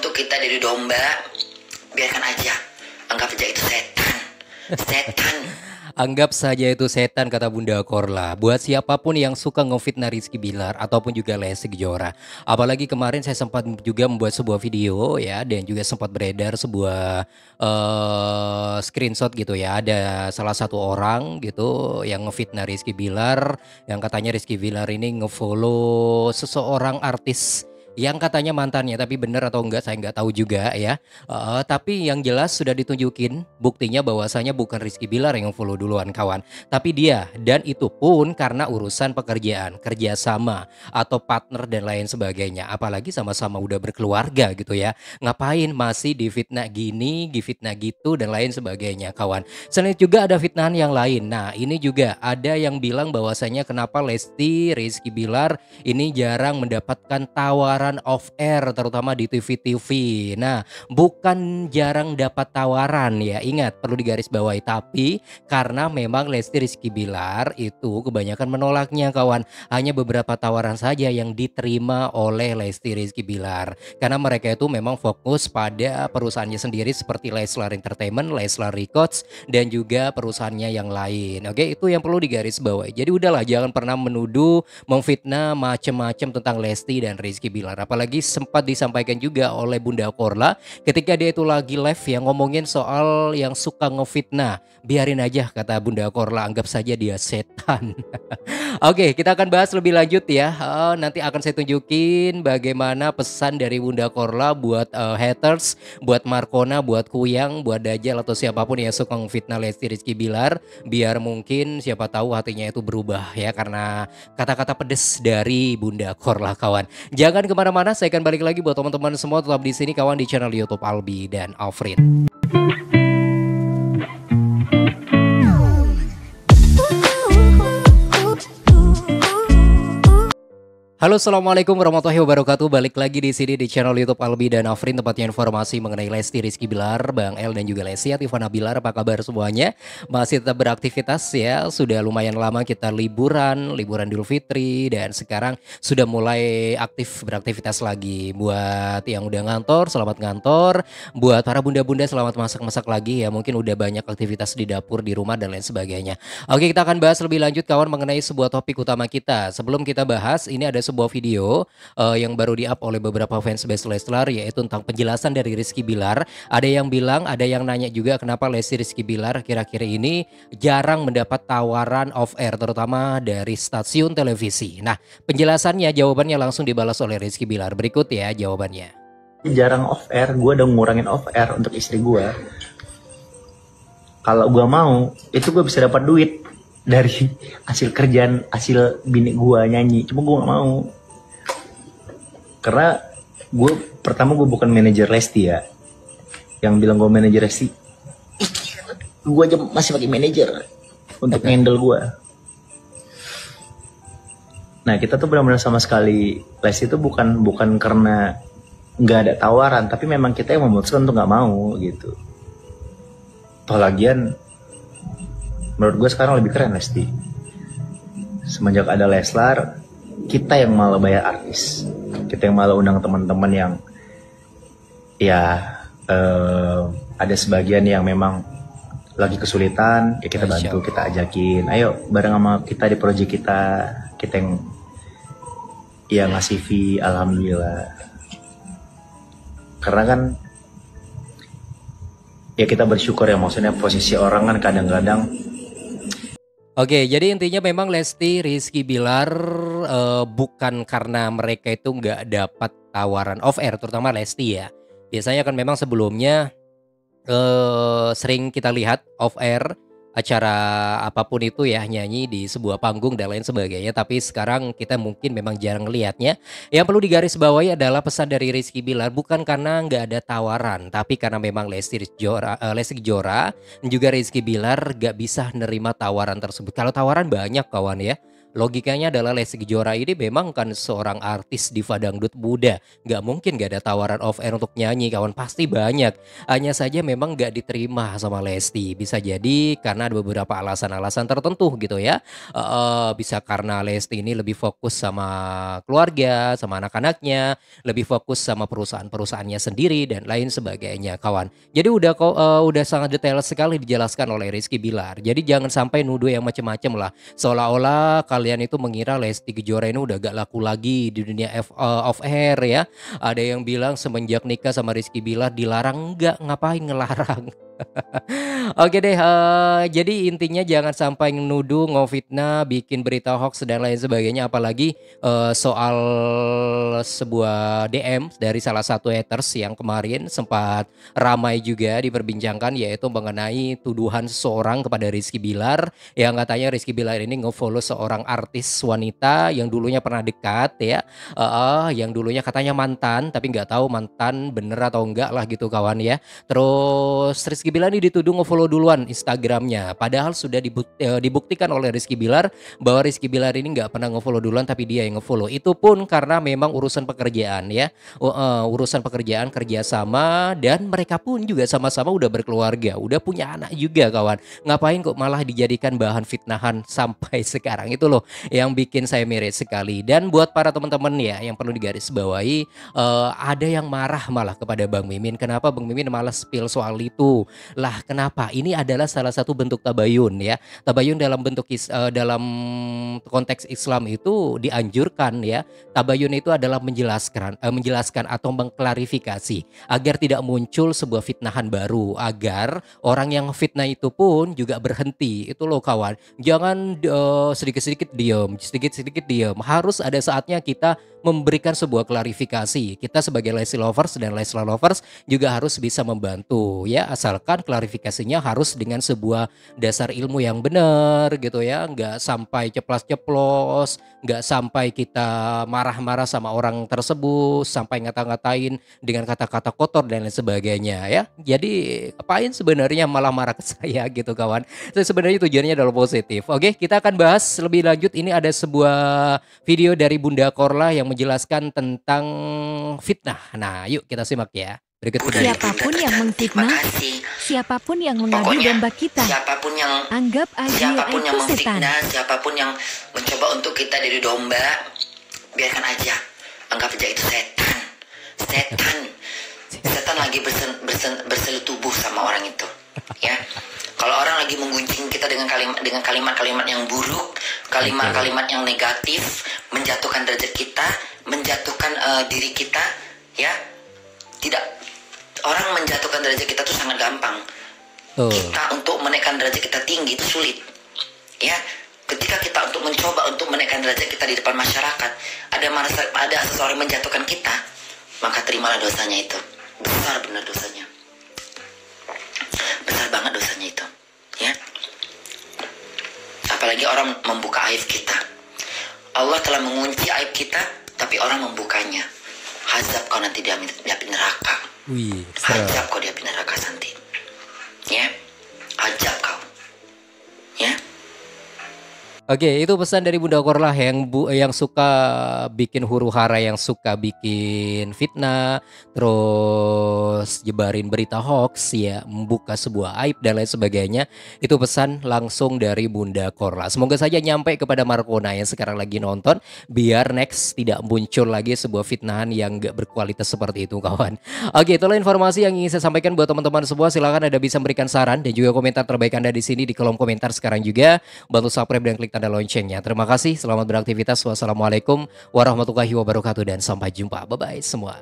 untuk kita dari domba, biarkan aja. Anggap aja itu setan. Setan. Anggap saja itu setan, kata Bunda Korla. Buat siapapun yang suka ngefitnah Rizky Bilar ataupun juga Lesti Kejora. Apalagi kemarin saya sempat juga membuat sebuah video ya, dan juga sempat beredar sebuah screenshot gitu ya. Ada salah satu orang gitu yang ngefitnah Rizky Bilar, yang katanya Rizky Bilar ini ngefollow seseorang artis yang katanya mantannya, tapi benar atau enggak saya nggak tahu juga ya. Tapi yang jelas sudah ditunjukin buktinya bahwasanya bukan Rizky Bilar yang follow duluan kawan, tapi dia, dan itu pun karena urusan pekerjaan, kerjasama atau partner dan lain sebagainya. Apalagi sama-sama udah berkeluarga gitu ya. Ngapain masih difitnah gini, difitnah gitu dan lain sebagainya kawan. Selain juga ada fitnahan yang lain. Nah ini juga ada yang bilang bahwasanya kenapa Lesti Rizky Bilar ini jarang mendapatkan tawaran off air terutama di TV-TV. Nah, bukan jarang dapat tawaran ya. Ingat, perlu digarisbawahi, tapi karena memang Lesti Rizky Bilar itu kebanyakan menolaknya kawan. Hanya beberapa tawaran saja yang diterima oleh Lesti Rizky Bilar. Karena mereka itu memang fokus pada perusahaannya sendiri seperti Leslar Entertainment, Leslar Records, dan juga perusahaannya yang lain. Oke, itu yang perlu digarisbawahi. Jadi udahlah, jangan pernah menuduh, memfitnah macam-macam tentang Lesti dan Rizky Bilar. Apalagi sempat disampaikan juga oleh Bunda Korla ketika dia itu lagi live yang ngomongin soal yang suka ngefitnah. Biarin aja, kata Bunda Korla, anggap saja dia setan. Oke, kita akan bahas lebih lanjut ya. Nanti akan saya tunjukin bagaimana pesan dari Bunda Korla buat haters, buat Markona, buat Kuyang, buat Dajjal atau siapapun yang suka ngefitnah Lesti Rizky Bilar, biar mungkin siapa tahu hatinya itu berubah ya, karena kata-kata pedes dari Bunda Korla kawan. Jangan kemana-mana, saya akan balik lagi buat teman-teman semua, tetap di sini kawan, di channel YouTube Albi dan Afrin. Halo, assalamualaikum warahmatullahi wabarakatuh. Balik lagi di sini di channel YouTube Albi dan Afrin, tempatnya informasi mengenai Lesti Rizky Bilar, Bang El dan juga Lesti Atifana Bilar. Apa kabar semuanya? Masih tetap beraktivitas ya? Sudah lumayan lama kita liburan Idul Fitri, dan sekarang sudah mulai aktif beraktivitas lagi. Buat yang udah ngantor, selamat ngantor. Buat para bunda-bunda, selamat masak-masak lagi ya. Mungkin udah banyak aktivitas di dapur, di rumah dan lain sebagainya. Oke, kita akan bahas lebih lanjut kawan mengenai sebuah topik utama kita. Sebelum kita bahas, ini ada sebuah video yang baru di-up oleh beberapa fans base Leslar, yaitu tentang penjelasan dari Rizky Bilar. Ada yang bilang, ada yang nanya juga kenapa Lesti Rizky Bilar kira-kira ini jarang mendapat tawaran off air, terutama dari stasiun televisi. Nah, penjelasannya, jawabannya langsung dibalas oleh Rizky Bilar. Berikut ya jawabannya. Jarang off air, gue udah ngurangin off air untuk istri gue. Kalau gue mau, itu gue bisa dapat duit dari hasil kerjaan, hasil bini gue nyanyi. Cuma gue gak mau, karena pertama gue bukan manajer Lesti ya. Yang bilang gue manajer Lesti, gue aja masih pakai manajer untuk handle gue. Nah, kita tuh benar-benar sama sekali, Lesti itu bukan karena nggak ada tawaran, tapi memang kita yang memutuskan untuk nggak mau gitu. Toh lagian menurut gue sekarang lebih keren Lesti. Semenjak ada Leslar, kita yang malah bayar artis, kita yang malah undang teman-teman yang ya ada sebagian yang memang lagi kesulitan, ya kita bantu, kita ajakin, ayo bareng sama kita di proyek kita yang ya ngasih fee, alhamdulillah. Karena kan ya kita bersyukur ya, maksudnya posisi orang kan kadang-kadang. Oke, jadi intinya memang Lesti Rizky Bilar bukan karena mereka itu nggak dapat tawaran off air, terutama Lesti ya. Biasanya kan memang sebelumnya sering kita lihat off air acara apapun itu ya, nyanyi di sebuah panggung dan lain sebagainya. Tapi sekarang kita mungkin memang jarang ngelihatnya. Yang perlu digarisbawahi adalah pesan dari Rizky Bilar, bukan karena nggak ada tawaran, tapi karena memang Lesti Kejora dan juga Rizky Bilar nggak bisa nerima tawaran tersebut. Kalau tawaran banyak kawan ya, logikanya adalah Lesti Kejora ini memang kan seorang artis diva dangdut muda, nggak mungkin nggak ada tawaran off air untuk nyanyi kawan, pasti banyak. Hanya saja memang nggak diterima sama Lesti, bisa jadi karena ada beberapa alasan-alasan tertentu gitu ya. Bisa karena Lesti ini lebih fokus sama keluarga, sama anak-anaknya, lebih fokus sama perusahaan-perusahaannya sendiri dan lain sebagainya kawan. Jadi udah sangat detail sekali dijelaskan oleh Rizky Bilar. Jadi jangan sampai nuduh yang macam-macam lah. Seolah-olah kalian itu mengira Lesti Kejora ini udah gak laku lagi di dunia off air ya. Ada yang bilang semenjak nikah sama Rizky Bilar dilarang, enggak, ngapain ngelarang. Oke deh, jadi intinya jangan sampai nuduh, ngefitnah, bikin berita hoax dan lain sebagainya. Apalagi soal sebuah DM dari salah satu haters yang kemarin sempat ramai juga diperbincangkan, yaitu mengenai tuduhan seseorang kepada Rizky Bilar yang katanya Rizky Bilar ini ngefollow seorang artis wanita yang dulunya pernah dekat ya, yang dulunya katanya mantan, tapi nggak tahu mantan bener atau enggak lah gitu kawan ya. Terus Rizky Bilar ini dituduh ngefollow duluan Instagramnya, padahal sudah dibuktikan oleh Rizky Bilar bahwa Rizky Bilar ini nggak pernah ngefollow duluan, tapi dia yang ngefollow. Itu pun karena memang urusan pekerjaan ya, urusan pekerjaan kerjasama, dan mereka pun juga sama-sama udah berkeluarga, udah punya anak juga kawan. Ngapain kok malah dijadikan bahan fitnahan sampai sekarang, itu loh yang bikin saya miris sekali. Dan buat para teman-teman ya yang perlu digarisbawahi, ada yang marah malah kepada Bang Mimin. Kenapa Bang Mimin malah spill soal itu? Lah kenapa? Ini adalah salah satu bentuk tabayun ya. Tabayun dalam konteks Islam itu dianjurkan ya. Tabayun itu adalah menjelaskan atau mengklarifikasi agar tidak muncul sebuah fitnahan baru, agar orang yang fitnah itu pun juga berhenti. Itu loh kawan. Jangan sedikit-sedikit diam. Harus ada saatnya kita memberikan sebuah klarifikasi. Kita sebagai Lesti lovers dan Leslar lovers juga harus bisa membantu ya, asalkan klarifikasinya harus dengan sebuah dasar ilmu yang benar gitu ya, nggak sampai ceplas-ceplos, nggak sampai kita marah-marah sama orang tersebut, sampai ngata-ngatain dengan kata-kata kotor dan lain sebagainya ya. Jadi apain sebenarnya malah marah ke saya gitu kawan. Sebenarnya tujuannya adalah positif. Oke, kita akan bahas lebih lanjut. Ini ada sebuah video dari Bunda Korla yang menjelaskan tentang fitnah. Nah, yuk kita simak ya. Berikut video. Siapapun yang memfitnah, siapapun yang mengadu domba kita, siapapun yang anggap aja siapapun yang itu setan. memfitnah, siapapun yang mencoba untuk kita jadi domba, biarkan aja. Anggap aja itu setan. Setan lagi berselutubuh sama orang itu. Ya. Kalau orang lagi menggunjing kita dengan kalimat-kalimat yang buruk, kalimat-kalimat yang negatif, menjatuhkan derajat kita, menjatuhkan diri kita, ya. Tidak, orang menjatuhkan derajat kita tuh sangat gampang. Kita untuk menaikkan derajat kita tinggi itu sulit. Ya, ketika kita mencoba untuk menaikkan derajat kita di depan masyarakat, ada seseorang menjatuhkan kita, maka terimalah dosanya itu. Besar benar dosanya. Besar banget dosanya itu, ya. Apalagi orang membuka aib kita. Allah telah mengunci aib kita, tapi orang membukanya. Hazab kau nanti dia neraka. Hazab kau dia neraka nanti. Ya, hazab kau. Ya. Oke, itu pesan dari Bunda Korla yang suka bikin huru-hara, yang suka bikin fitnah, terus jebarin berita hoax ya, membuka sebuah aib dan lain sebagainya. Itu pesan langsung dari Bunda Korla. Semoga saja nyampe kepada Markona yang sekarang lagi nonton, biar next tidak muncul lagi sebuah fitnahan yang gak berkualitas seperti itu kawan. Oke, itulah informasi yang ingin saya sampaikan buat teman-teman semua. Silakan Anda bisa memberikan saran dan juga komentar terbaik Anda di sini di kolom komentar sekarang juga. Bantu subscribe dan klik tanda loncengnya. Terima kasih, selamat beraktivitas. Wassalamualaikum warahmatullahi wabarakatuh dan sampai jumpa. Bye bye semua.